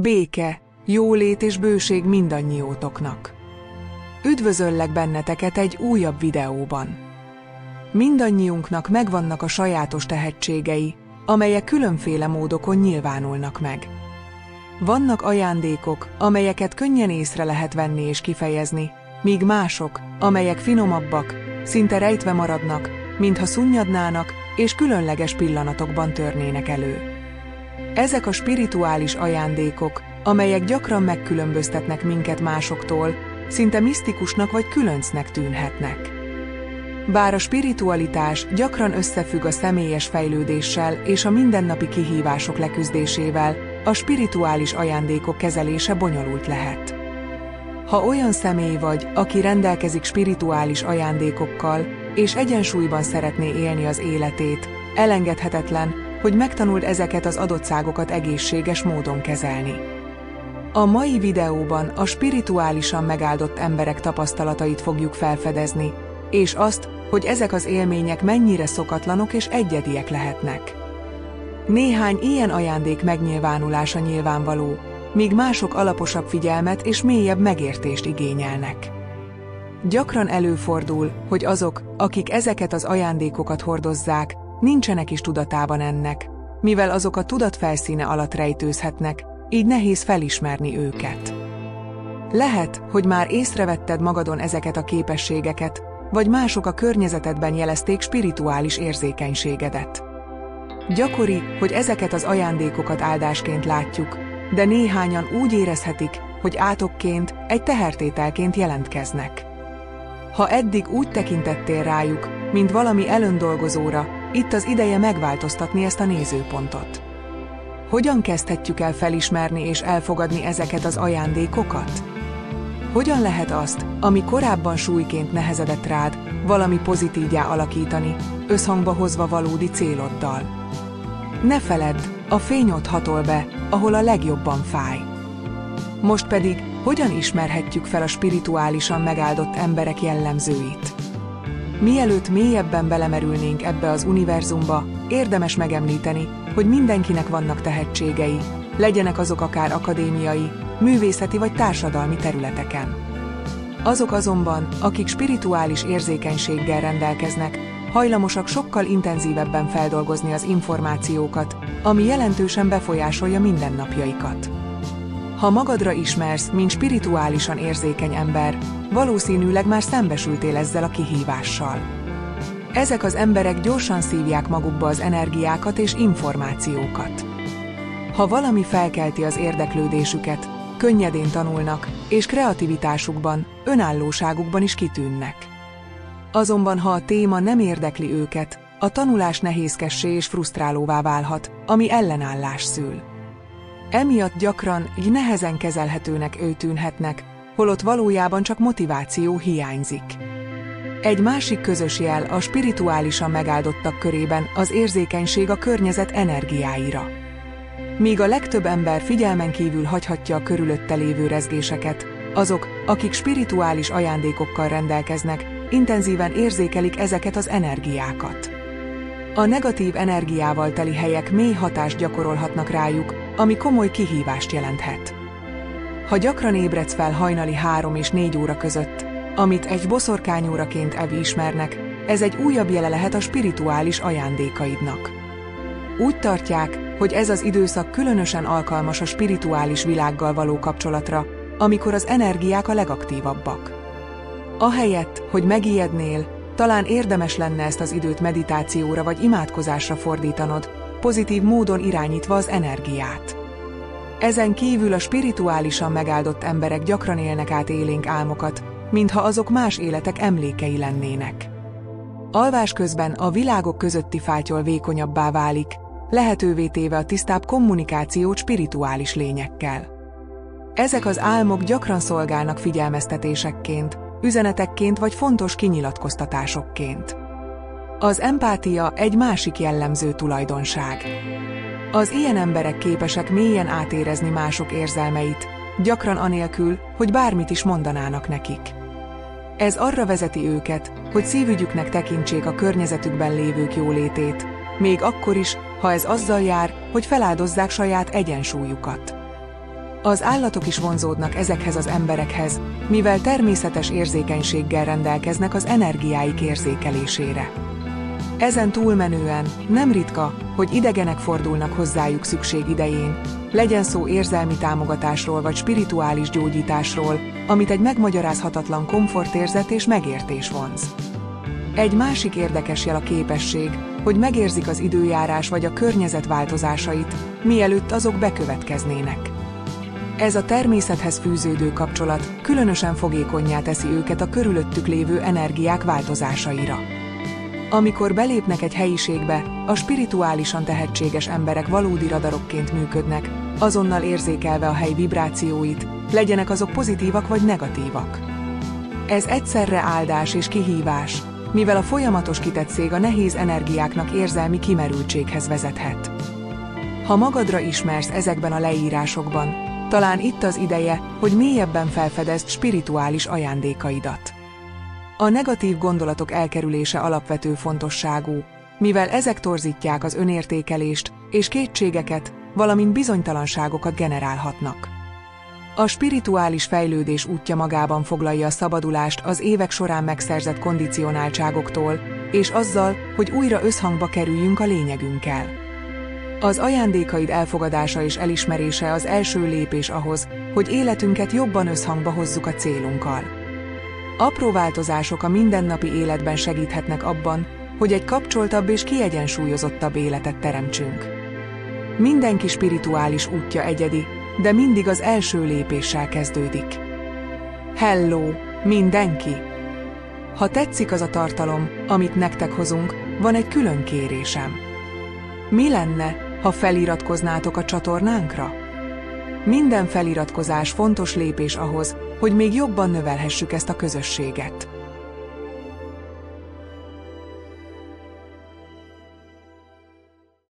béke, jólét és bőség mindannyiótoknak. Üdvözöllek benneteket egy újabb videóban. Mindannyiunknak megvannak a sajátos tehetségei, amelyek különféle módokon nyilvánulnak meg. Vannak ajándékok, amelyeket könnyen észre lehet venni és kifejezni, míg mások, amelyek finomabbak, szinte rejtve maradnak, mintha szunnyadnának, és különleges pillanatokban törnének elő. Ezek a spirituális ajándékok, amelyek gyakran megkülönböztetnek minket másoktól, szinte misztikusnak vagy különcnek tűnhetnek. Bár a spiritualitás gyakran összefügg a személyes fejlődéssel és a mindennapi kihívások leküzdésével, a spirituális ajándékok kezelése bonyolult lehet. Ha olyan személy vagy, aki rendelkezik spirituális ajándékokkal, és egyensúlyban szeretné élni az életét, elengedhetetlen, hogy megtanuld ezeket az adottságokat egészséges módon kezelni. A mai videóban a spirituálisan megáldott emberek tapasztalatait fogjuk felfedezni, és azt, hogy ezek az élmények mennyire szokatlanok és egyediek lehetnek. Néhány ilyen ajándék megnyilvánulása nyilvánvaló, míg mások alaposabb figyelmet és mélyebb megértést igényelnek. Gyakran előfordul, hogy azok, akik ezeket az ajándékokat hordozzák, nincsenek is tudatában ennek, mivel azok a tudat felszíne alatt rejtőzhetnek, így nehéz felismerni őket. Lehet, hogy már észrevetted magadon ezeket a képességeket, vagy mások a környezetedben jelezték spirituális érzékenységedet. Gyakori, hogy ezeket az ajándékokat áldásként látjuk, de néhányan úgy érezhetik, hogy átokként, egy tehertételként jelentkeznek. Ha eddig úgy tekintettél rájuk, mint valami elöndolgozóra, itt az ideje megváltoztatni ezt a nézőpontot. Hogyan kezdhetjük el felismerni és elfogadni ezeket az ajándékokat? Hogyan lehet azt, ami korábban súlyként nehezedett rád, valami pozitívvá alakítani, összhangba hozva valódi céloddal? Ne feledd, a fény ott hatol be, ahol a legjobban fáj. Most pedig, hogyan ismerhetjük fel a spirituálisan megáldott emberek jellemzőit? Mielőtt mélyebben belemerülnénk ebbe az univerzumba, érdemes megemlíteni, hogy mindenkinek vannak tehetségei, legyenek azok akár akadémiai, művészeti vagy társadalmi területeken. Azok azonban, akik spirituális érzékenységgel rendelkeznek, hajlamosak sokkal intenzívebben feldolgozni az információkat, ami jelentősen befolyásolja mindennapjaikat. Ha magadra ismersz, mint spirituálisan érzékeny ember, valószínűleg már szembesültél ezzel a kihívással. Ezek az emberek gyorsan szívják magukba az energiákat és információkat. Ha valami felkelti az érdeklődésüket, könnyedén tanulnak, és kreativitásukban, önállóságukban is kitűnnek. Azonban ha a téma nem érdekli őket, a tanulás nehézkessé és frusztrálóvá válhat, ami ellenállás szül. Emiatt gyakran így nehezen kezelhetőnek tűnhetnek, holott valójában csak motiváció hiányzik. Egy másik közös jel a spirituálisan megáldottak körében az érzékenység a környezet energiáira. Míg a legtöbb ember figyelmen kívül hagyhatja a körülötte lévő rezgéseket, azok, akik spirituális ajándékokkal rendelkeznek, intenzíven érzékelik ezeket az energiákat. A negatív energiával teli helyek mély hatást gyakorolhatnak rájuk, ami komoly kihívást jelenthet. Ha gyakran ébredsz fel hajnali 3 és 4 óra között, amit egy boszorkányóraként ismernek, ez egy újabb jele lehet a spirituális ajándékaidnak. Úgy tartják, hogy ez az időszak különösen alkalmas a spirituális világgal való kapcsolatra, amikor az energiák a legaktívabbak. Ahelyett, hogy megijednél, talán érdemes lenne ezt az időt meditációra vagy imádkozásra fordítanod, pozitív módon irányítva az energiát. Ezen kívül a spirituálisan megáldott emberek gyakran élnek át élénk álmokat, mintha azok más életek emlékei lennének. Alvás közben a világok közötti fátyol vékonyabbá válik, lehetővé téve a tisztább kommunikációt spirituális lényekkel. Ezek az álmok gyakran szolgálnak figyelmeztetésekként, üzenetekként vagy fontos kinyilatkoztatásokként. Az empátia egy másik jellemző tulajdonság. Az ilyen emberek képesek mélyen átérezni mások érzelmeit, gyakran anélkül, hogy bármit is mondanának nekik. Ez arra vezeti őket, hogy szívügyüknek tekintsék a környezetükben lévők jólétét, még akkor is, ha ez azzal jár, hogy feláldozzák saját egyensúlyukat. Az állatok is vonzódnak ezekhez az emberekhez, mivel természetes érzékenységgel rendelkeznek az energiáik érzékelésére. Ezen túlmenően nem ritka, hogy idegenek fordulnak hozzájuk szükség idején, legyen szó érzelmi támogatásról vagy spirituális gyógyításról, amit egy megmagyarázhatatlan komfortérzet és megértés vonz. Egy másik érdekes jel a képesség, hogy megérzik az időjárás vagy a környezet változásait, mielőtt azok bekövetkeznének. Ez a természethez fűződő kapcsolat különösen fogékonnyá teszi őket a körülöttük lévő energiák változásaira. Amikor belépnek egy helyiségbe, a spirituálisan tehetséges emberek valódi radarokként működnek, azonnal érzékelve a hely vibrációit, legyenek azok pozitívak vagy negatívak. Ez egyszerre áldás és kihívás, mivel a folyamatos kitettség a nehéz energiáknak érzelmi kimerültséghez vezethet. Ha magadra ismersz ezekben a leírásokban, talán itt az ideje, hogy mélyebben felfedezd spirituális ajándékaidat. A negatív gondolatok elkerülése alapvető fontosságú, mivel ezek torzítják az önértékelést és kétségeket, valamint bizonytalanságokat generálhatnak. A spirituális fejlődés útja magában foglalja a szabadulást az évek során megszerzett kondicionáltságoktól, és azzal, hogy újra összhangba kerüljünk a lényegünkkel. Az ajándékaid elfogadása és elismerése az első lépés ahhoz, hogy életünket jobban összhangba hozzuk a célunkkal. Apró változások a mindennapi életben segíthetnek abban, hogy egy kapcsoltabb és kiegyensúlyozottabb életet teremtsünk. Mindenki spirituális útja egyedi, de mindig az első lépéssel kezdődik. Hello, mindenki! Ha tetszik az a tartalom, amit nektek hozunk, van egy külön kérésem. Mi lenne, ha feliratkoznátok a csatornánkra? Minden feliratkozás fontos lépés ahhoz, hogy még jobban növelhessük ezt a közösséget.